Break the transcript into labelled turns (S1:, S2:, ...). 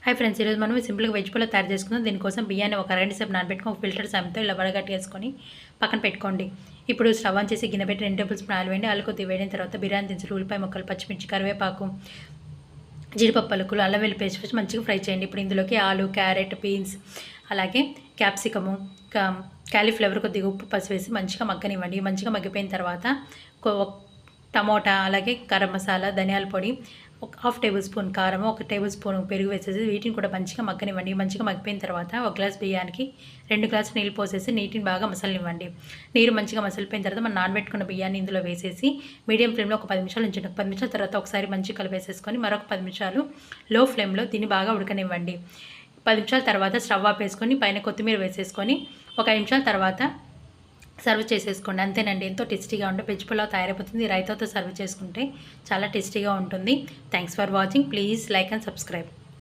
S1: Hi friends, ఈరోజు మనం సింపుల్గా వెజ్ పులావ్ తయారు చేసుకుందాం. దీనికోసం బియ్యాన్ని ఒక అరగంట సేపు నానబెట్టుకొని ఒక ఫిల్టర్ సాయంతో ఇలా వడగట్టేసుకొని పక్కన పెట్టుకోండి. ఇప్పుడు స్టవ్ ఆన్ చేసి గిన్నె పెట్టి 2 టేబుల్ స్పూన్ ఆయిల్ వేయండి. ఆయిల్ కొద్దిగా వేడిన తర్వాత బిర్యానీ దినుసులు, ఉల్లిపాయ ముక్కలు, పచ్చిమిర్చి, కరివేపాకు, జీడిపప్పు పలుకులు, అల్లం వెల్లుల్లి పేస్ట్ వేసి మంచిగా ఫ్రై చేయండి. ఇప్పుడు ఇందులోకి ఆలు, క్యారెట్, బీన్స్, అలాగే క్యాప్సికము, క్యాలీఫ్లవర్, కొద్దిగా ఉప్పు, పసుపు వేసి మంచిగా మగ్గనివ్వండి. మంచిగా మగ్గిపోయిన తర్వాత టమోటా, అలాగే గరం మసాలా, ధనియాల పొడి, ఒక హాఫ్ టేబుల్ స్పూన్ కారం, 1 టేబుల్ స్పూన్ పెరుగు వేసేసి వీటిని కూడా మంచిగా మగ్గనివ్వండి. మంచిగా మగ్గిపోయిన తర్వాత 1 గ్లాస్ బియ్యానికి 2 గ్లాసులు నీళ్ళు పోసేసి నీటిని బాగా మసలనివ్వండి. నీరు మంచిగా మసలిపోయిన తర్వాత మనం నానబెట్టుకున్న బియ్యాన్ని ఇందులో వేసేసి మీడియం ఫ్లేమ్లో ఒక 10 నిమిషాలు ఉంచండి. 10 నిమిషాల తర్వాత ఒకసారి మంచిగా కలిపేసేసుకొని మరొక 10 నిమిషాలు లో ఫ్లేమ్లో దీన్ని బాగా ఉడకనివ్వండి. 10 నిమిషాల తర్వాత స్టవ్ ఆపేసుకొని పైన కొత్తిమీర వేసేసుకొని ఒక 5 నిమిషాల తర్వాత సర్వ్ చేసేసుకోండి. అంతేనండి, ఎంతో టేస్టీగా ఉండే వెజ్ పులావ్ తయారైపోతుంది. రైతాతో సర్వ్ చేసుకుంటే చాలా టేస్టీగా ఉంటుంది. Thanks for watching. Please like and subscribe.